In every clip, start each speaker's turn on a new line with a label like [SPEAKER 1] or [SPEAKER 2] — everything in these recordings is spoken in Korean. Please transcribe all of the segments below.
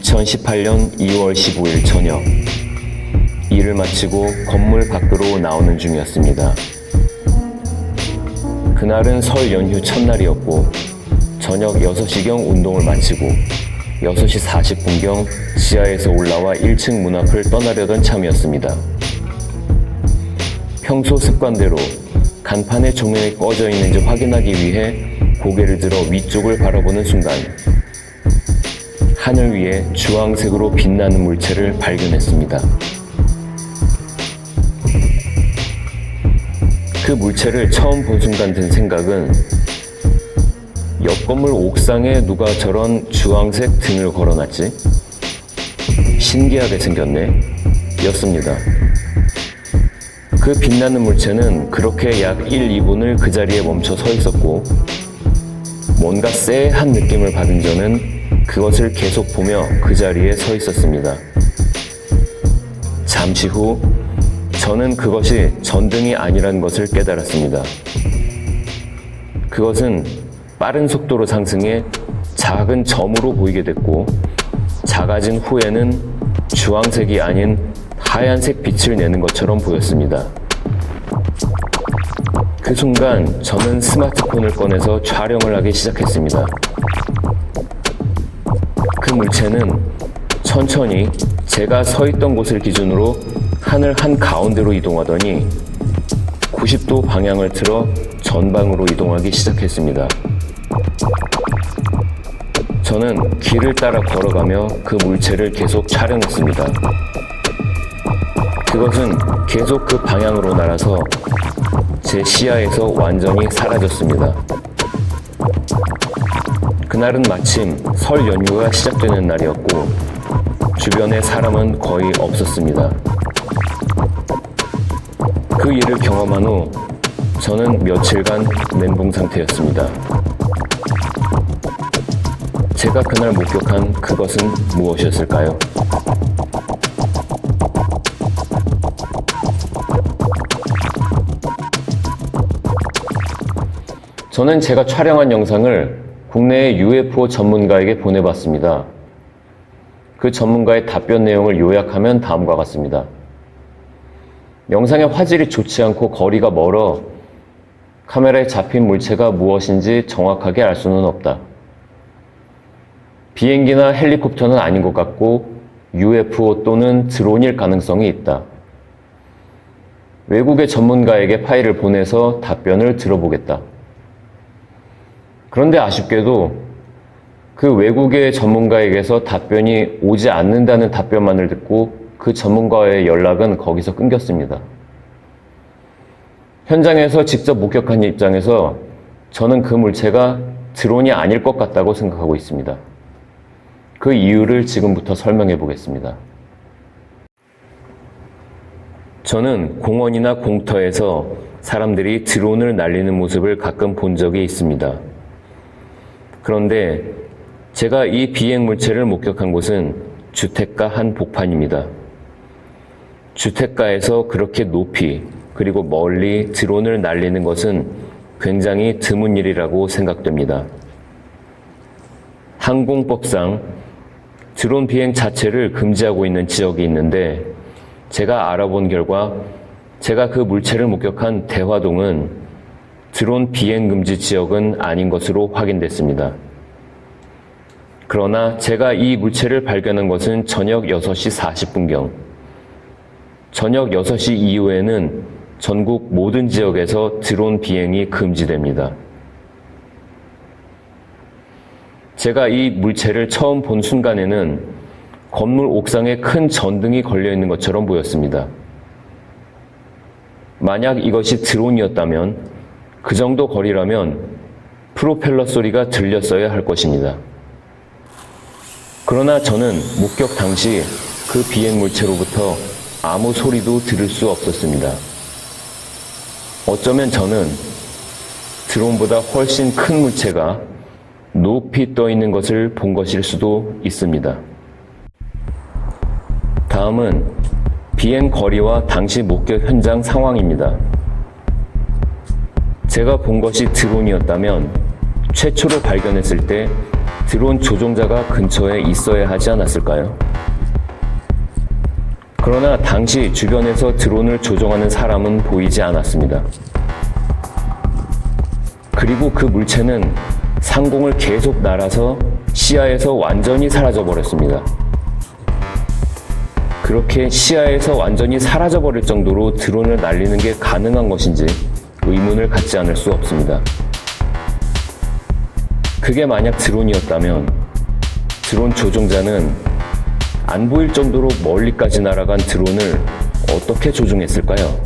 [SPEAKER 1] 2018년 2월 15일 저녁, 일을 마치고 건물 밖으로 나오는 중이었습니다. 그날은 설 연휴 첫날이었고 저녁 6시경 운동을 마치고 6시 40분경 지하에서 올라와 1층 문 앞을 떠나려던 참이었습니다. 평소 습관대로 간판에 조명이 꺼져 있는지 확인하기 위해 고개를 들어 위쪽을 바라보는 순간 하늘 위에 주황색으로 빛나는 물체를 발견했습니다. 그 물체를 처음 본 순간 든 생각은 옆 건물 옥상에 누가 저런 주황색 등을 걸어놨지? 신기하게 생겼네 였습니다. 그 빛나는 물체는 그렇게 약 1, 2분을 그 자리에 멈춰 서 있었고 뭔가 쎄한 느낌을 받은 저는 그것을 계속 보며 그 자리에 서 있었습니다. 잠시 후 저는 그것이 전등이 아니란 것을 깨달았습니다. 그것은 빠른 속도로 상승해 작은 점으로 보이게 됐고 작아진 후에는 주황색이 아닌 하얀색 빛을 내는 것처럼 보였습니다. 그 순간 저는 스마트폰을 꺼내서 촬영을 하기 시작했습니다. 그 물체는 천천히 제가 서 있던 곳을 기준으로 하늘 한가운데로 이동하더니 90도 방향을 틀어 전방으로 이동하기 시작했습니다. 저는 길을 따라 걸어가며 그 물체를 계속 촬영했습니다. 그것은 계속 그 방향으로 날아서 제 시야에서 완전히 사라졌습니다. 그날은 마침 설 연휴가 시작되는 날이었고 주변에 사람은 거의 없었습니다. 그 일을 경험한 후 저는 며칠간 멘붕 상태였습니다. 제가 그날 목격한 그것은 무엇이었을까요? 저는 제가 촬영한 영상을 국내의 UFO 전문가에게 보내봤습니다. 그 전문가의 답변 내용을 요약하면 다음과 같습니다. 영상의 화질이 좋지 않고 거리가 멀어 카메라에 잡힌 물체가 무엇인지 정확하게 알 수는 없다. 비행기나 헬리콥터는 아닌 것 같고 UFO 또는 드론일 가능성이 있다. 외국의 전문가에게 파일을 보내서 답변을 들어보겠다. 그런데 아쉽게도 그 외국의 전문가에게서 답변이 오지 않는다는 답변만을 듣고 그 전문가와의 연락은 거기서 끊겼습니다. 현장에서 직접 목격한 입장에서 저는 그 물체가 드론이 아닐 것 같다고 생각하고 있습니다. 그 이유를 지금부터 설명해 보겠습니다. 저는 공원이나 공터에서 사람들이 드론을 날리는 모습을 가끔 본 적이 있습니다. 그런데 제가 이 비행 물체를 목격한 곳은 주택가 한 복판입니다. 주택가에서 그렇게 높이 그리고 멀리 드론을 날리는 것은 굉장히 드문 일이라고 생각됩니다. 항공법상 드론 비행 자체를 금지하고 있는 지역이 있는데 제가 알아본 결과 제가 그 물체를 목격한 대화동은 드론 비행 금지 지역은 아닌 것으로 확인됐습니다. 그러나 제가 이 물체를 발견한 것은 저녁 6시 40분경. 저녁 6시 이후에는 전국 모든 지역에서 드론 비행이 금지됩니다. 제가 이 물체를 처음 본 순간에는 건물 옥상에 큰 전등이 걸려 있는 것처럼 보였습니다. 만약 이것이 드론이었다면 그 정도 거리라면 프로펠러 소리가 들렸어야 할 것입니다. 그러나 저는 목격 당시 그 비행 물체로부터 아무 소리도 들을 수 없었습니다. 어쩌면 저는 드론보다 훨씬 큰 물체가 높이 떠 있는 것을 본 것일 수도 있습니다. 다음은 비행 거리와 당시 목격 현장 상황입니다. 제가 본 것이 드론이었다면 최초로 발견했을 때 드론 조종자가 근처에 있어야 하지 않았을까요? 그러나 당시 주변에서 드론을 조종하는 사람은 보이지 않았습니다. 그리고 그 물체는 상공을 계속 날아서 시야에서 완전히 사라져 버렸습니다. 그렇게 시야에서 완전히 사라져 버릴 정도로 드론을 날리는 게 가능한 것인지 의문을 갖지 않을 수 없습니다. 그게 만약 드론이었다면 드론 조종자는 안 보일 정도로 멀리까지 날아간 드론을 어떻게 조종했을까요?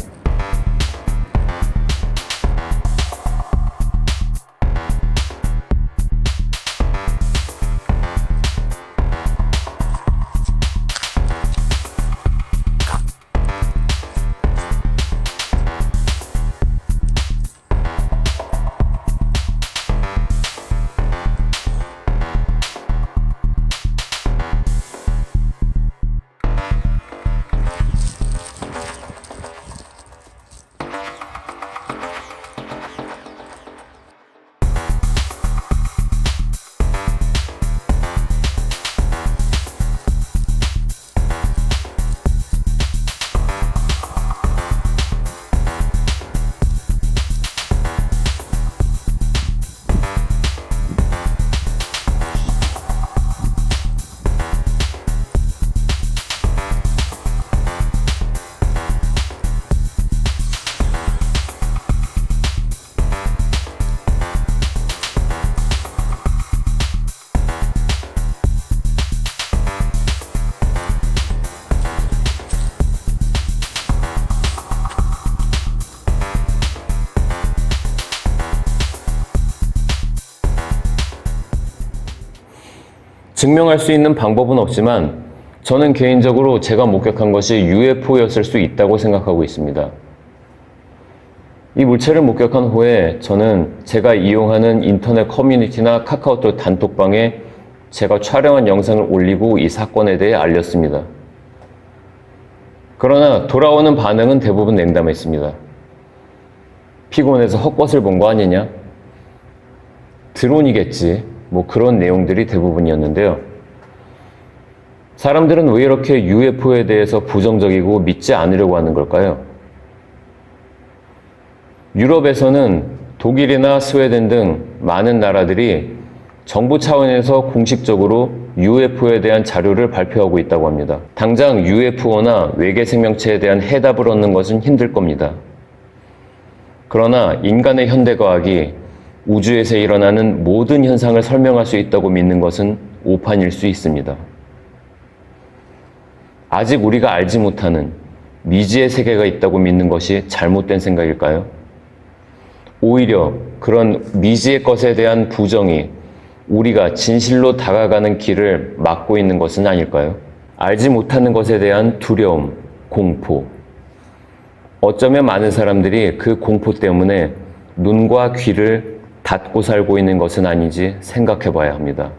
[SPEAKER 1] 증명할 수 있는 방법은 없지만 저는 개인적으로 제가 목격한 것이 UFO였을 수 있다고 생각하고 있습니다. 이 물체를 목격한 후에 저는 제가 이용하는 인터넷 커뮤니티나 카카오톡 단톡방에 제가 촬영한 영상을 올리고 이 사건에 대해 알렸습니다. 그러나 돌아오는 반응은 대부분 냉담했습니다. 피곤해서 헛것을 본 거 아니냐? 드론이겠지. 뭐 그런 내용들이 대부분이었는데요. 사람들은 왜 이렇게 UFO에 대해서 부정적이고 믿지 않으려고 하는 걸까요? 유럽에서는 독일이나 스웨덴 등 많은 나라들이 정부 차원에서 공식적으로 UFO에 대한 자료를 발표하고 있다고 합니다. 당장 UFO나 외계 생명체에 대한 해답을 얻는 것은 힘들 겁니다. 그러나 인간의 현대과학이 우주에서 일어나는 모든 현상을 설명할 수 있다고 믿는 것은 오판일 수 있습니다. 아직 우리가 알지 못하는 미지의 세계가 있다고 믿는 것이 잘못된 생각일까요? 오히려 그런 미지의 것에 대한 부정이 우리가 진실로 다가가는 길을 막고 있는 것은 아닐까요? 알지 못하는 것에 대한 두려움, 공포. 어쩌면 많은 사람들이 그 공포 때문에 눈과 귀를 닫고 살고 있는 것은 아닌지 생각해 봐야 합니다.